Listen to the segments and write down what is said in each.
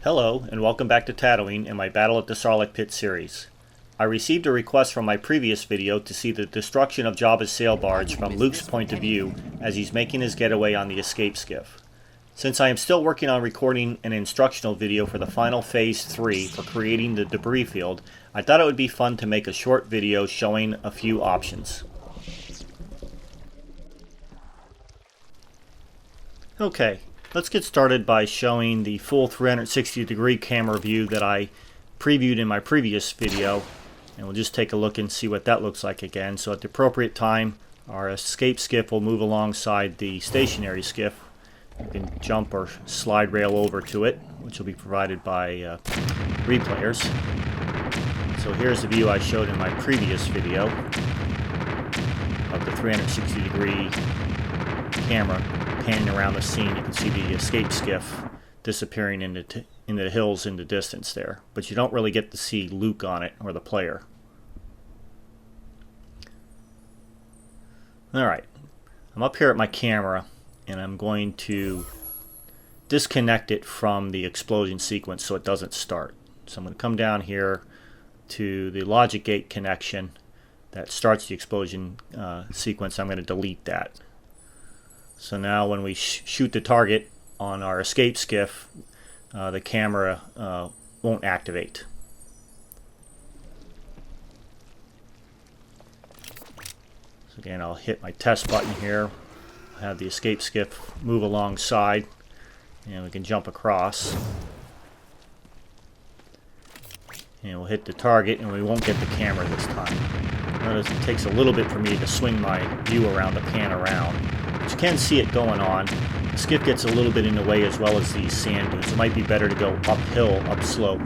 Hello, and welcome back to Tatooine and my Battle at the Sarlacc Pit series. I received a request from my previous video to see the destruction of Jabba's sail barge from Luke's point of view as he's making his getaway on the escape skiff. Since I am still working on recording an instructional video for the final Phase 3 for creating the debris field, I thought it would be fun to make a short video showing a few options. Okay. Let's get started by showing the full 360 degree camera view that I previewed in my previous video, and we'll just take a look and see what that looks like again. So at the appropriate time, our escape skiff will move alongside the stationary skiff. You can jump or slide rail over to it, which will be provided by replayers. So here's the view I showed in my previous video of the 360 degree camera panning around the scene. You can see the escape skiff disappearing into the hills in the distance there, but you don't really get to see Luke on it or the player. Alright, I'm up here at my camera and I'm going to disconnect it from the explosion sequence so it doesn't start. So I'm going to come down here to the logic gate connection that starts the explosion sequence. I'm going to delete that. So now when we shoot the target on our escape skiff, the camera won't activate. So again, I'll hit my test button here, have the escape skiff move alongside, and we can jump across. And we'll hit the target and we won't get the camera this time. Notice it takes a little bit for me to swing my view around to pan around. You can see it going on. The skiff gets a little bit in the way as well as these sand dunes. It might be better to go uphill, upslope.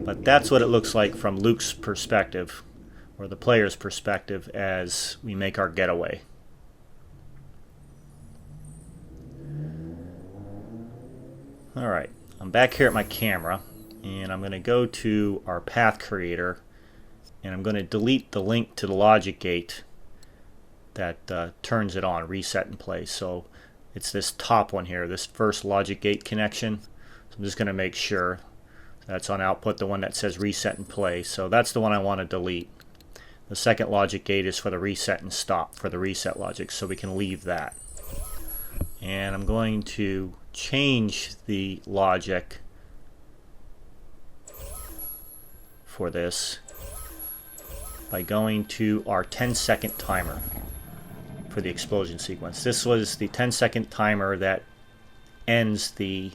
But that's what it looks like from Luke's perspective, or the player's perspective, as we make our getaway. Alright, I'm back here at my camera, and I'm going to go to our path creator, and I'm going to delete the link to the logic gate that turns it on, reset and play. So it's this top one here, this first logic gate connection. So I'm just going to make sure that's on output, the one that says reset and play. So that's the one I want to delete. The second logic gate is for the reset and stop, for the reset logic, so we can leave that. And I'm going to change the logic for this by going to our 10-second timer for the explosion sequence. This was the 10-second timer that ends the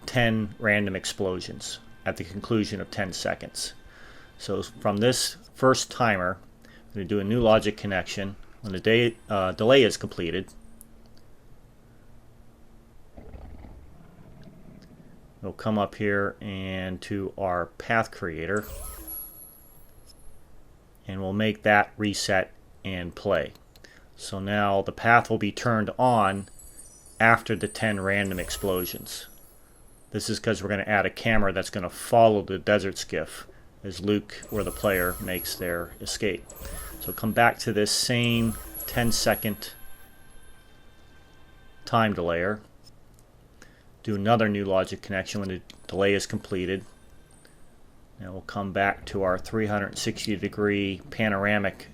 10 random explosions at the conclusion of 10 seconds. So from this first timer, I'm going to do a new logic connection. When the delay is completed, we'll come up here and to our path creator, and we'll make that reset and play. So now the path will be turned on after the 10 random explosions. This is because we're going to add a camera that's going to follow the desert skiff as Luke or the player makes their escape. So come back to this same 10-second time delayer. Do another new logic connection when the delay is completed. And we'll come back to our 360 degree panoramic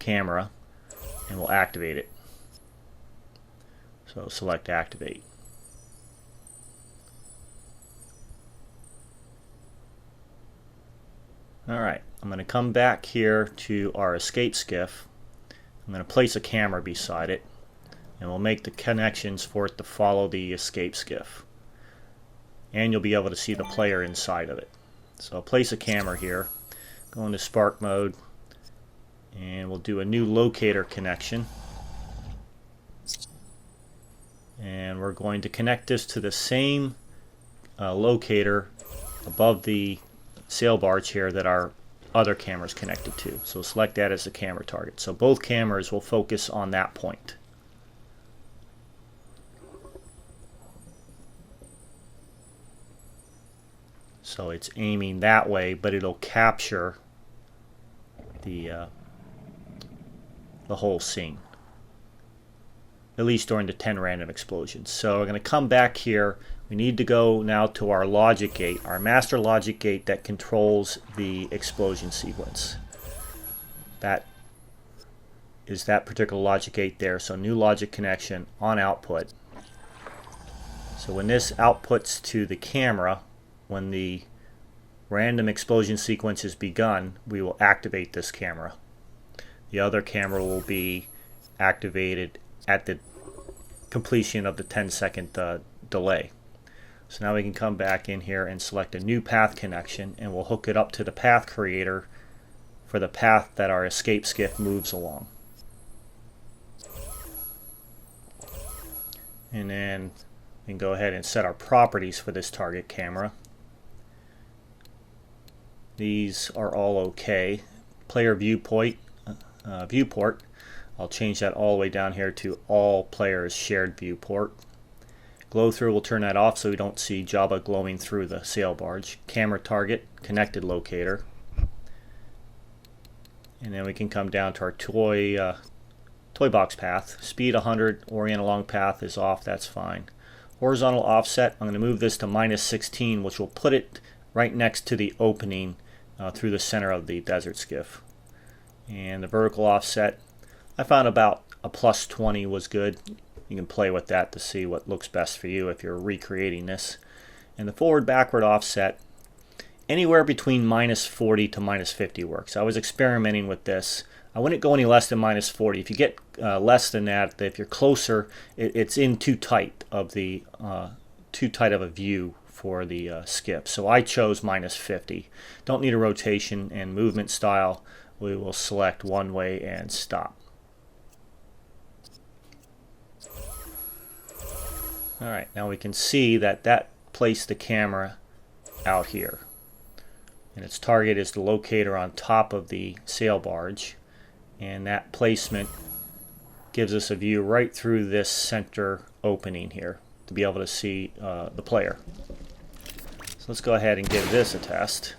camera and we'll activate it. So select activate. Alright, I'm going to come back here to our escape skiff. I'm going to place a camera beside it, and we'll make the connections for it to follow the escape skiff. And you'll be able to see the player inside of it. So I'll place a camera here, go into spark mode, and we'll do a new locator connection. And we're going to connect this to the same locator above the sail barge here that our other camera is connected to. So select that as the camera target. So both cameras will focus on that point. So it's aiming that way, but it'll capture the whole scene, at least during the 10 random explosions. So we're going to come back here we need to go now to our logic gate, our master logic gate that controls the explosion sequence. That is that particular logic gate there. So new logic connection on output. So when this outputs to the camera, when the random explosion sequence is begun, we will activate this camera. The other camera will be activated at the completion of the 10-second delay. So now we can come back in here and select a new path connection, and we'll hook it up to the path creator for the path that our escape skiff moves along. And then we can go ahead and set our properties for this target camera. These are all okay. Player viewport, I'll change that all the way down here to all players shared viewport. Glow through, we'll turn that off so we don't see Jabba glowing through the sail barge. Camera target, connected locator. And then we can come down to our toy box path. Speed 100, orient along path is off, that's fine. Horizontal offset, I'm going to move this to -16, which will put it right next to the opening through the center of the desert skiff. And the vertical offset, I found about a +20 was good. You can play with that to see what looks best for you if you're recreating this. And the forward backward offset, anywhere between -40 to -50 works. I was experimenting with this. I wouldn't go any less than -40. If you get less than that, if you're closer, it's in too tight of a view for the skiff. So I chose -50. Don't need a rotation, and movement style we will select one way and stop. Alright, now we can see that placed the camera out here. And its target is the locator on top of the sail barge. And that placement gives us a view right through this center opening here to be able to see the player. So let's go ahead and give this a test.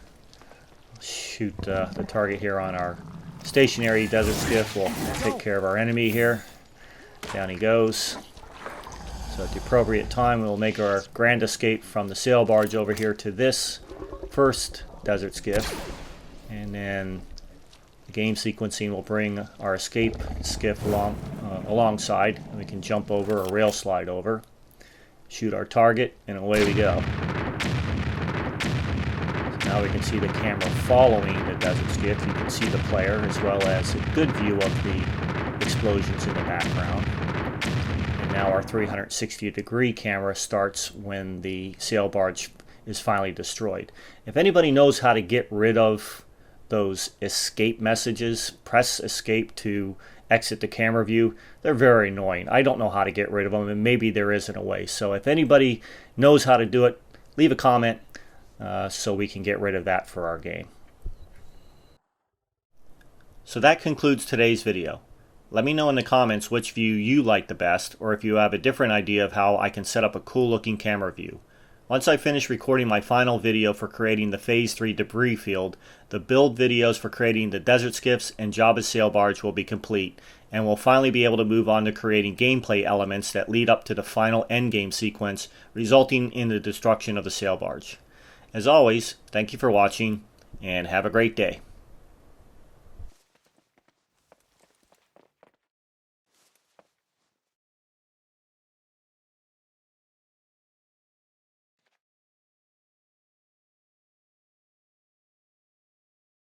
Shoot the target here on our stationary desert skiff. We'll take care of our enemy here. Down he goes. So at the appropriate time, we'll make our grand escape from the sail barge over here to this first desert skiff. And then the game sequencing will bring our escape skiff alongside. And we can jump over or rail slide over. Shoot our target, and away we go. So now we can see the camera following the desert skiff. You can see the player as well as a good view of the explosions in the background. Now our 360-degree camera starts when the sail barge is finally destroyed. If anybody knows how to get rid of those escape messages, press escape to exit the camera view, they're very annoying. I don't know how to get rid of them, and maybe there isn't a way. So if anybody knows how to do it, leave a comment so we can get rid of that for our game. So that concludes today's video. Let me know in the comments which view you like the best, or if you have a different idea of how I can set up a cool looking camera view. Once I finish recording my final video for creating the Phase 3 debris field, the build videos for creating the desert skiffs and Jabba's sail barge will be complete, and we'll finally be able to move on to creating gameplay elements that lead up to the final endgame sequence, resulting in the destruction of the sail barge. As always, thank you for watching, and have a great day.